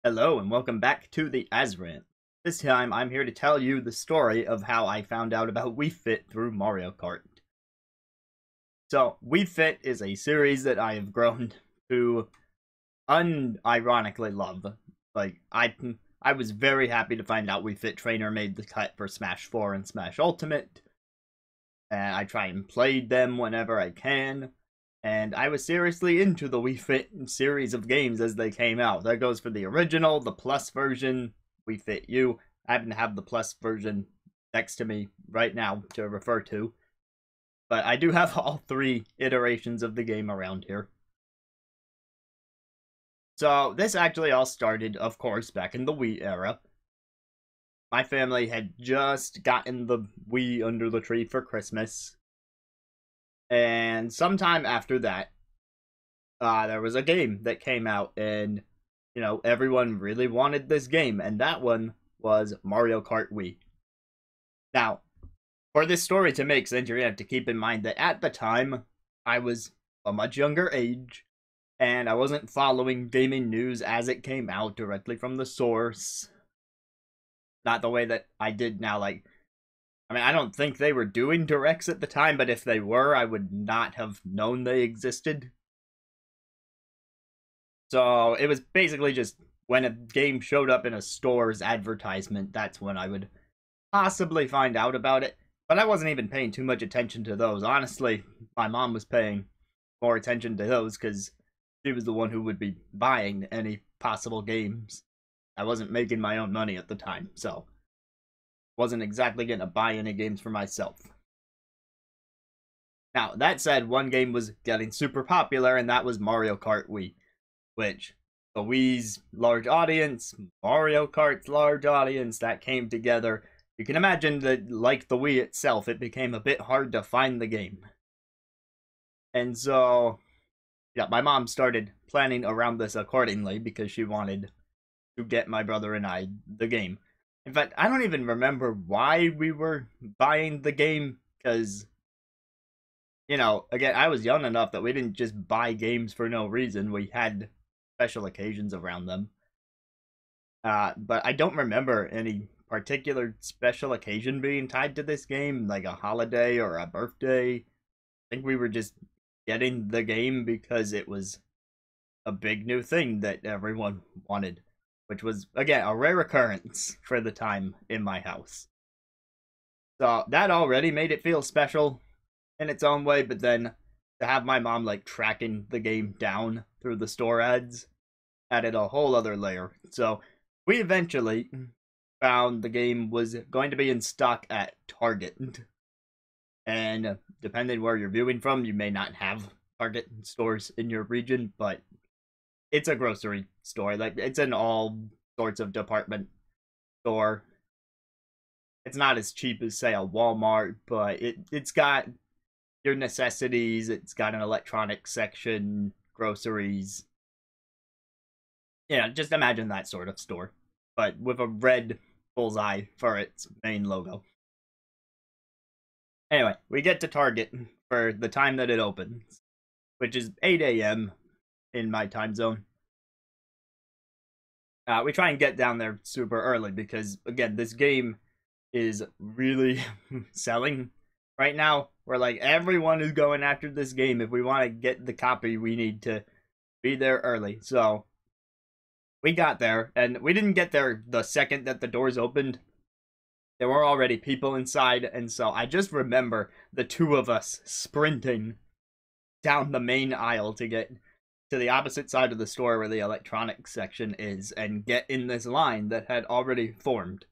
Hello and welcome back to the Azrant. This time I'm here to tell you the story of how I found out about Wii Fit through Mario Kart. So, Wii Fit is a series that I have grown to unironically love. I was very happy to find out Wii Fit Trainer made the cut for Smash 4 and Smash Ultimate. And I try and play them whenever I can. And I was seriously into the Wii Fit series of games as they came out. That goes for the original, the Plus version, Wii Fit U. I happen to have the Plus version next to me right now to refer to. But I do have all three iterations of the game around here. So this actually all started, of course, back in the Wii era. My family had just gotten the Wii under the tree for Christmas. And sometime after that, there was a game that came out, and, everyone really wanted this game, and that one was Mario Kart Wii. Now, for this story to make sense, you're going to have to keep in mind that at the time, I was a much younger age, and I wasn't following gaming news as it came out directly from the source. Not the way that I did now, I don't think they were doing directs at the time, but if they were, I would not have known they existed. So it was basically just when a game showed up in a store's advertisement, that's when I would possibly find out about it. But I wasn't even paying too much attention to those. Honestly, my mom was paying more attention to those because she was the one who would be buying any possible games. I wasn't making my own money at the time, so wasn't exactly going to buy any games for myself. Now, that said, one game was getting super popular, and that was Mario Kart Wii, which the Wii's large audience, Mario Kart's large audience, that came together. You can imagine that, like the Wii itself, it became a bit hard to find the game. And so, yeah, my mom started planning around this accordingly because she wanted to get my brother and I the game. In fact, I don't even remember why we were buying the game, because, again, I was young enough that we didn't just buy games for no reason. We had special occasions around them. But I don't remember any particular special occasion being tied to this game, like a holiday or a birthday. I think we were just getting the game because it was a big new thing that everyone wanted, which was, again, a rare occurrence for the time in my house. So that already made it feel special in its own way, but then to have my mom, tracking the game down through the store ads added a whole other layer. So we eventually found the game was going to be in stock at Target. And depending where you're viewing from, you may not have Target stores in your region, but it's a grocery store. It's in all sorts of department store. It's not as cheap as, say, a Walmart, but it's got your necessities. It's got an electronics section, groceries. Yeah, just imagine that sort of store, but with a red bullseye for its main logo. Anyway, we get to Target for the time that it opens, which is 8 a.m. in my time zone. We try and get down there super early because, again, this game is really selling right now. We're everyone is going after this game. If we want to get the copy, we need to be there early. So we got there, and we didn't get there the second that the doors opened. There were already people inside, and so I just remember the two of us sprinting down the main aisle to get to the opposite side of the store where the electronics section is and get in this line that had already formed.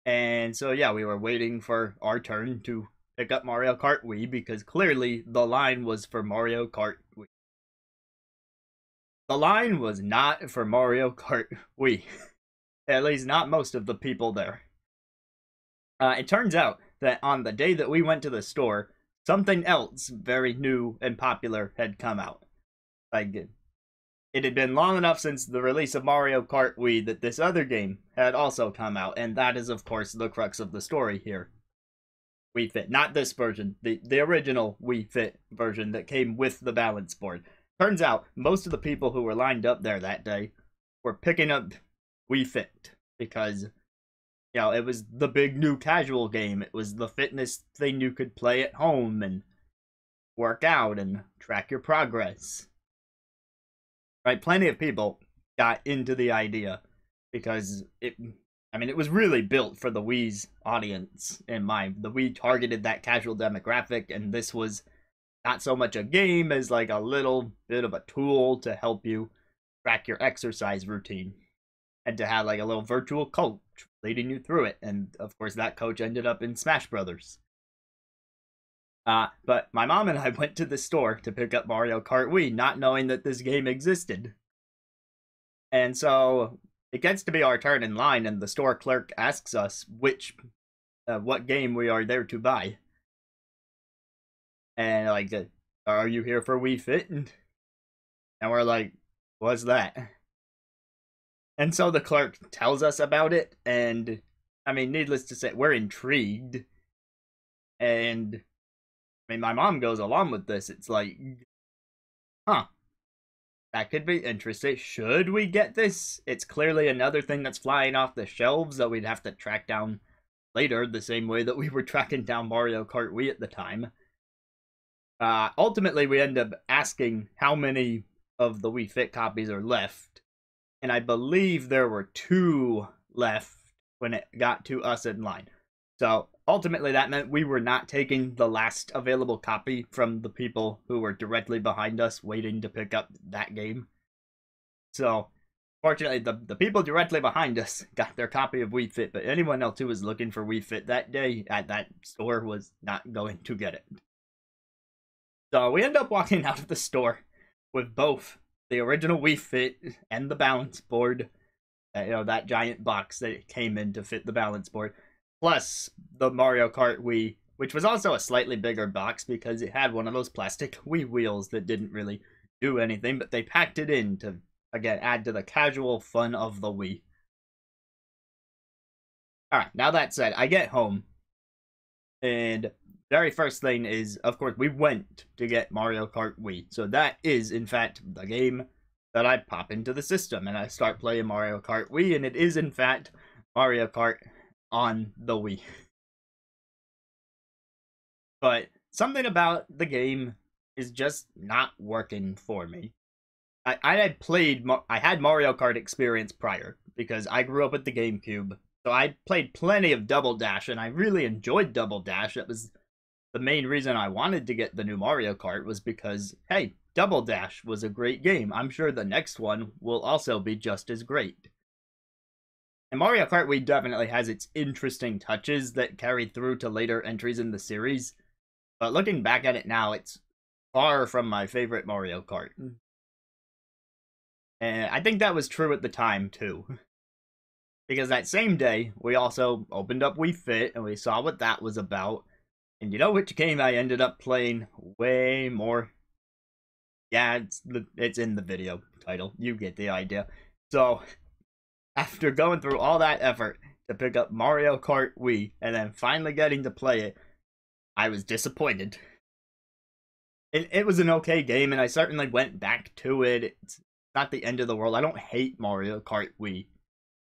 And so, yeah, we were waiting for our turn to pick up Mario Kart Wii because clearly the line was for Mario Kart Wii. The line was not for Mario Kart Wii. At least not most of the people there. It turns out that on the day that we went to the store, something else very new and popular had come out. It had been long enough since the release of Mario Kart Wii that this other game had also come out, and that is, of course, the crux of the story here. Wii Fit. Not this version, the original Wii Fit version that came with the balance board. Turns out, most of the people who were lined up there that day were picking up Wii Fit because, you know, it was the big new casual game. It was the fitness thing you could play at home and work out and track your progress. Right? Plenty of people got into the idea because it was really built for the Wii's audience in mind. The Wii targeted that casual demographic, and this was not so much a game as like a little bit of a tool to help you track your exercise routine and to have like a little virtual coach leading you through it. And of course, that coach ended up in Smash Brothers. But my mom and I went to the store to pick up Mario Kart Wii, not knowing that this game existed. And so it gets to be our turn in line, and the store clerk asks us what game we are there to buy. And like, are you here for Wii Fit? And we're like, what's that? And so the clerk tells us about it, and I mean, needless to say, we're intrigued. And I mean, my mom goes along with this. It's like, huh, that could be interesting. Should we get this? It's clearly another thing that's flying off the shelves that we'd have to track down later, the same way that we were tracking down Mario Kart Wii at the time. Ultimately, we end up asking how many of the Wii Fit copies are left, and I believe there were 2 left when it got to us in line. So ultimately, that meant we were not taking the last available copy from the people who were directly behind us waiting to pick up that game. So fortunately, the people directly behind us got their copy of Wii Fit, but anyone else who was looking for Wii Fit that day at that store was not going to get it. So we end up walking out of the store with both the original Wii Fit and the balance board, that giant box that it came in to fit the balance board, plus the Mario Kart Wii, which was also a slightly bigger box because it had one of those plastic Wii wheels that didn't really do anything, but they packed it in to, again, add to the casual fun of the Wii. Alright, now that said, I get home, and very first thing is, of course, we went to get Mario Kart Wii. So that is, in fact, the game that I pop into the system, and I start playing Mario Kart Wii, and it is, in fact, Mario Kart on the Wii. But something about the game is just not working for me. I had Mario Kart experience prior, because I grew up with the GameCube, so I played plenty of Double Dash, and I really enjoyed Double Dash. That was the main reason I wanted to get the new Mario Kart, was because, hey, Double Dash was a great game. I'm sure the next one will also be just as great. And Mario Kart Wii definitely has its interesting touches that carried through to later entries in the series, but looking back at it now, it's far from my favorite Mario Kart. And I think that was true at the time, too. Because that same day, we also opened up Wii Fit, and we saw what that was about. And you know which game I ended up playing way more? Yeah, it's in the video title. You get the idea. So, after going through all that effort to pick up Mario Kart Wii, and then finally getting to play it, I was disappointed. It was an okay game, and I certainly went back to it. It's not the end of the world. I don't hate Mario Kart Wii.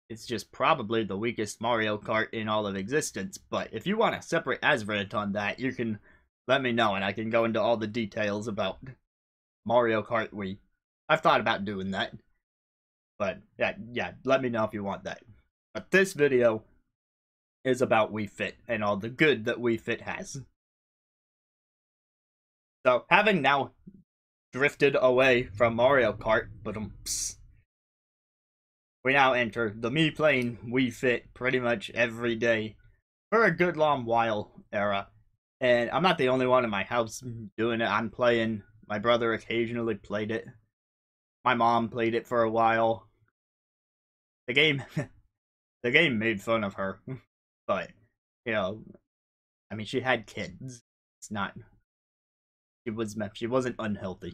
It's just probably the weakest Mario Kart in all of existence. But if you want a separate Azrant on that, you can let me know, and I can go into all the details about Mario Kart Wii. I've thought about doing that. But yeah, let me know if you want that. But this video is about Wii Fit and all the good that Wii Fit has. So, having now drifted away from Mario Kart, we now enter the me playing Wii Fit pretty much every day for a good long while era. And I'm not the only one in my house doing it. I'm playing. My brother occasionally played it. My mom played it for a while. The game made fun of her. But, I mean, she had kids. It's not... She wasn't unhealthy.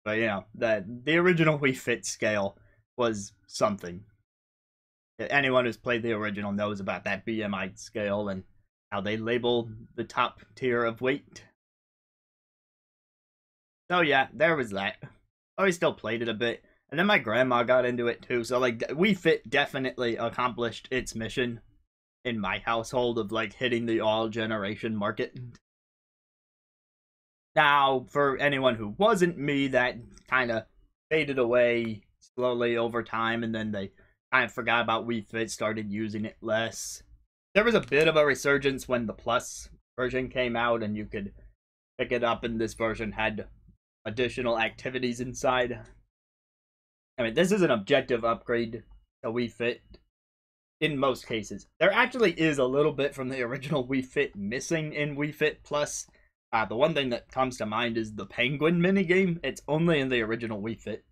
But, the original Wii Fit scale was something. Anyone who's played the original knows about that BMI scale and how they label the top tier of weight. So yeah, there was that. Oh, we still played it a bit. And then my grandma got into it too. So like Wii Fit definitely accomplished its mission in my household of like hitting the all generation market. Now, for anyone who wasn't me, that kind of faded away slowly over time, and then they kind of forgot about Wii Fit, started using it less. There was a bit of a resurgence when the Plus version came out, and you could pick it up, and this version had additional activities inside. I mean, this is an objective upgrade to Wii Fit in most cases. There actually is a little bit from the original Wii Fit missing in Wii Fit Plus. The one thing that comes to mind is the penguin minigame. It's only in the original Wii Fit.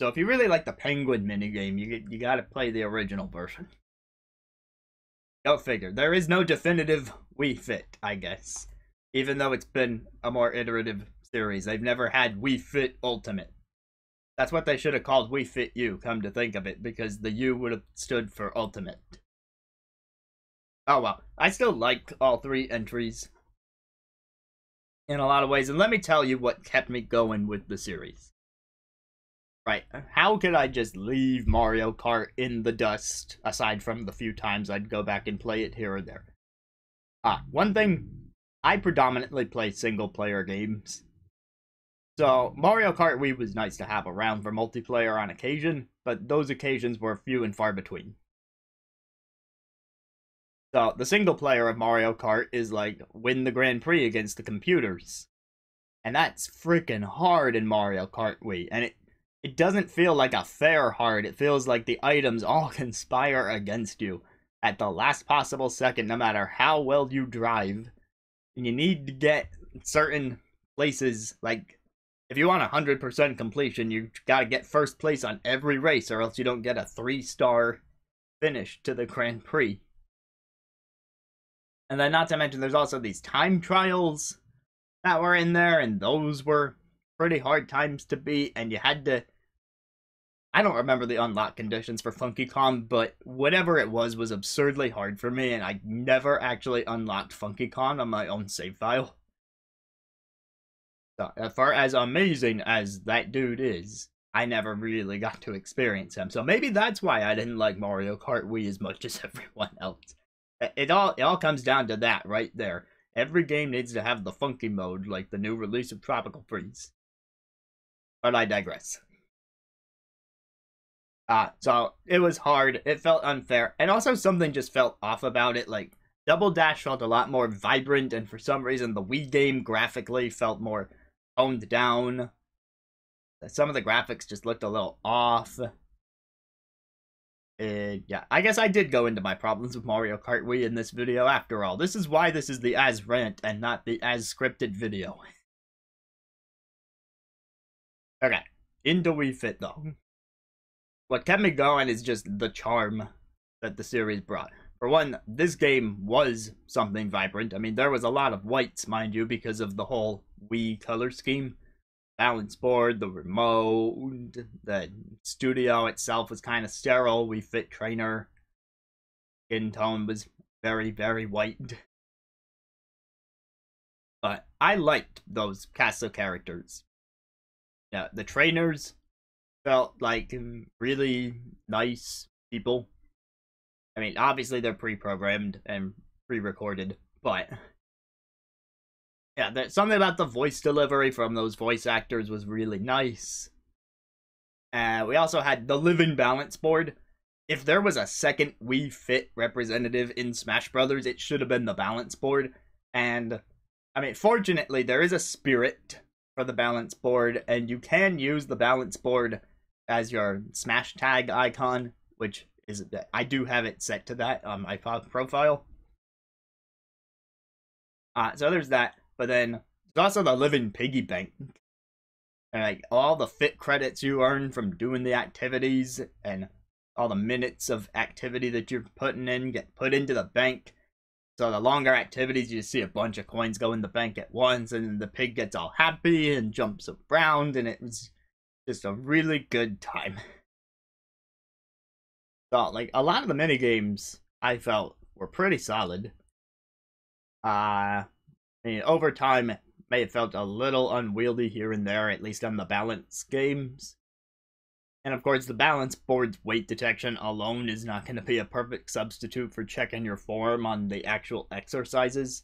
So if you really like the penguin minigame, you gotta play the original version. Go figure. There is no definitive Wii Fit, I guess. Even though it's been a more iterative series. They've never had Wii Fit Ultimate. That's what they should have called Wii Fit U, come to think of it, because the U would have stood for Ultimate. Oh well, I still like all three entries in a lot of ways, and let me tell you what kept me going with the series. Right, how could I just leave Mario Kart in the dust, aside from the few times I'd go back and play it here or there? One thing, I predominantly play single-player games. So, Mario Kart Wii was nice to have around for multiplayer on occasion, but those occasions were few and far between. So, the single player of Mario Kart is like, win the Grand Prix against the computers. And that's freaking hard in Mario Kart Wii, and it doesn't feel like a fair hard, it feels like the items all conspire against you at the last possible second, no matter how well you drive. And you need to get certain places, like, if you want 100% completion, you gotta get first place on every race, or else you don't get a 3-star finish to the Grand Prix. And then not to mention, there's also these time trials that were in there, and those were pretty hard times to beat, and you had to... I don't remember the unlock conditions for Funky Kong, but whatever it was absurdly hard for me, and I never actually unlocked Funky Kong on my own save file. So, as far as amazing as that dude is, I never really got to experience him. So maybe that's why I didn't like Mario Kart Wii as much as everyone else. It all comes down to that right there. Every game needs to have the funky mode, like the new release of Tropical Freeze. But I digress. So it was hard, it felt unfair, and also something just felt off about it. Like, Double Dash felt a lot more vibrant, and for some reason the Wii game graphically felt more toned down. Some of the graphics just looked a little off. Yeah, I guess I did go into my problems with Mario Kart Wii in this video after all. This is why this is the Azrant and not the as-scripted video. Okay, into Wii Fit though. What kept me going is just the charm that the series brought. For one, this game was something vibrant. I mean, there was a lot of whites, mind you, because of the whole Wii color scheme. Balance board, the remote, the studio itself was kind of sterile. Wii Fit trainer skin tone was very, very white. But I liked those cast of characters. Yeah, the trainers felt like really nice people. I mean, obviously they're pre-programmed and pre-recorded, but yeah, something about the voice delivery from those voice actors was really nice. We also had the living balance board. If there was a second Wii Fit representative in Smash Brothers, it should have been the balance board. And, I mean, fortunately, there is a spirit for the balance board, and you can use the balance board as your Smash tag icon, which is, I do have it set to that on my profile. So there's that. But then there's also the living piggy bank. And like all the fit credits you earn from doing the activities and all the minutes of activity that you're putting in get put into the bank. So the longer activities, you see a bunch of coins go in the bank at once, and then the pig gets all happy and jumps around, and it was just a really good time. So like a lot of the mini games I felt were pretty solid. I mean, over time, it may have felt a little unwieldy here and there, at least on the balance games. And of course, the balance board's weight detection alone is not going to be a perfect substitute for checking your form on the actual exercises.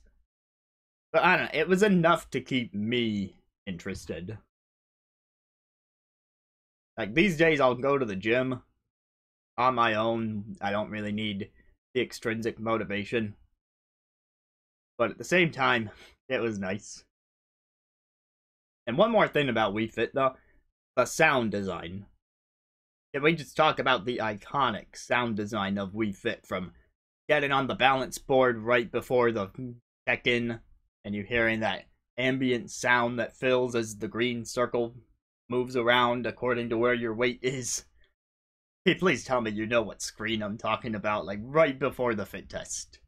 But I don't know, it was enough to keep me interested. Like, these days I'll go to the gym on my own. I don't really need the extrinsic motivation. But at the same time, it was nice. And one more thing about Wii Fit, though, the sound design. Can we just talk about the iconic sound design of Wii Fit, from getting on the balance board right before the check-in, and you hearing that ambient sound that fills as the green circle moves around according to where your weight is. Hey, please tell me you know what screen I'm talking about, like right before the fit test.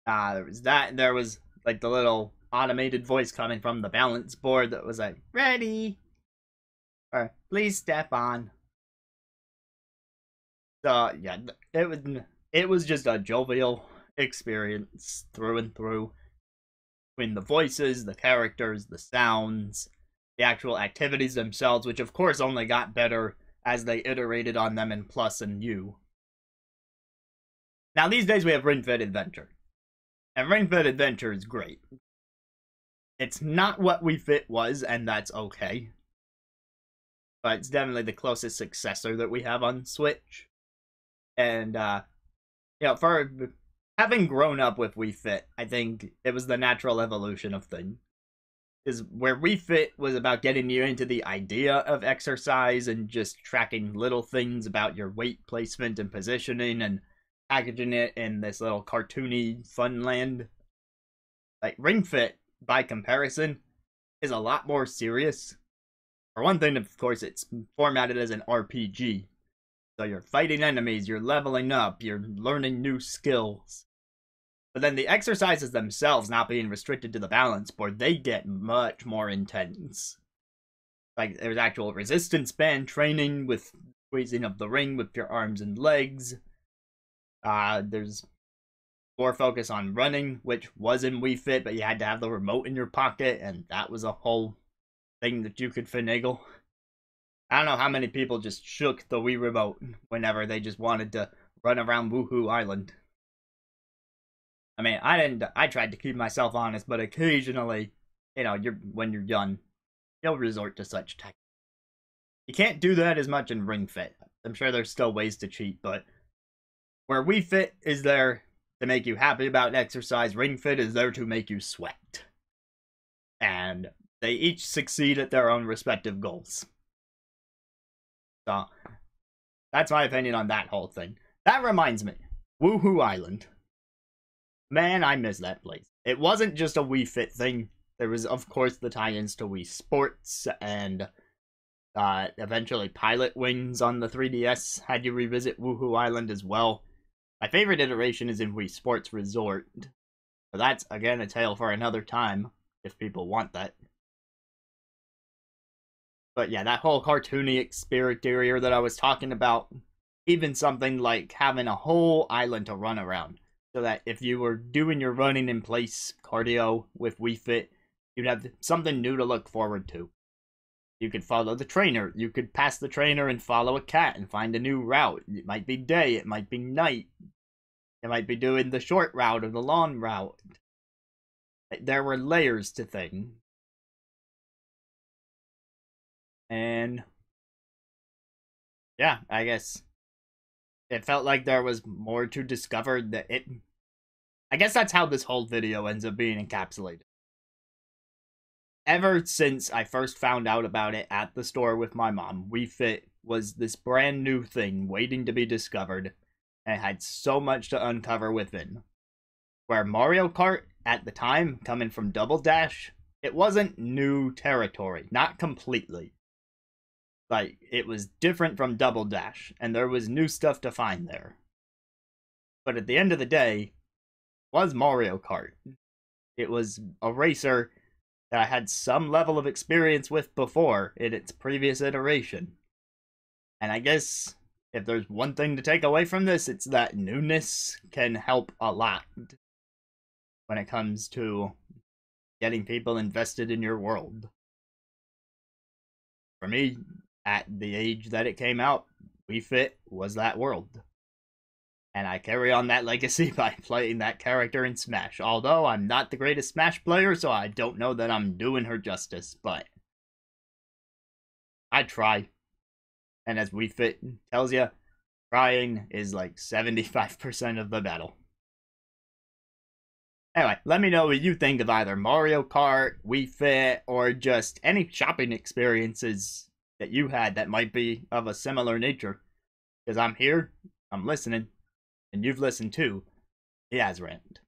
There was that, and there was like the little automated voice coming from the balance board that was like, ready, or please step on. So yeah, it was just a jovial experience through and through. Between the voices, the characters, the sounds, the actual activities themselves, which of course only got better as they iterated on them in Plus and U. Now these days we have Ring Fit Adventure. And Ring Fit Adventure is great. It's not what Wii Fit was, and that's okay. But it's definitely the closest successor that we have on Switch. And, you know, for having grown up with Wii Fit, I think it was the natural evolution of things. Is where Wii Fit was about getting you into the idea of exercise and just tracking little things about your weight placement and positioning and packaging it in this little cartoony fun land. Like, Ring Fit, by comparison, is a lot more serious. For one thing, of course, it's formatted as an RPG. So you're fighting enemies, you're leveling up, you're learning new skills. But then the exercises themselves, not being restricted to the balance board, they get much more intense. Like, there's actual resistance band training with squeezing of the ring with your arms and legs. There's more focus on running, which was in Wii Fit, but you had to have the remote in your pocket, and that was a whole thing that you could finagle. I don't know how many people just shook the Wii remote whenever they just wanted to run around Woohoo Island. I mean, I tried to keep myself honest, but occasionally, you know, when you're young, you'll resort to such tech. You can't do that as much in Ring Fit. I'm sure there's still ways to cheat, but where Wii Fit is there to make you happy about exercise, Ring Fit is there to make you sweat. And they each succeed at their own respective goals. So, that's my opinion on that whole thing. That reminds me, Woohoo Island. Man, I miss that place. It wasn't just a Wii Fit thing. There was, of course, the tie-ins to Wii Sports, and eventually Pilot Wings on the 3DS had you revisit Woohoo Island as well. My favorite iteration is in Wii Sports Resort. But that's, again, a tale for another time, if people want that. But yeah, that whole cartoony exterior that I was talking about, even something like having a whole island to run around. So that if you were doing your running in place cardio with Wii Fit, you'd have something new to look forward to. You could follow the trainer. You could pass the trainer and follow a cat and find a new route. It might be day, it might be night. You might be doing the short route or the long route. There were layers to things. And yeah, I guess it felt like there was more to discover. I guess that's how this whole video ends up being encapsulated. Ever since I first found out about it at the store with my mom, Wii Fit was this brand new thing waiting to be discovered, and it had so much to uncover within. Where Mario Kart, at the time, coming from Double Dash, it wasn't new territory, not completely. Like, it was different from Double Dash, and there was new stuff to find there. But at the end of the day, it was Mario Kart. It was a racer that I had some level of experience with before in its previous iteration. And I guess if there's one thing to take away from this, it's that newness can help a lot when it comes to getting people invested in your world. For me, at the age that it came out, Wii Fit was that world. And I carry on that legacy by playing that character in Smash. Although I'm not the greatest Smash player, so I don't know that I'm doing her justice, but I try. And as Wii Fit tells you, trying is like 75% of the battle. Anyway, let me know what you think of either Mario Kart, Wii Fit, or just any shopping experiences that you had that might be of a similar nature. Because I'm here, I'm listening, and you've listened to the Azrant.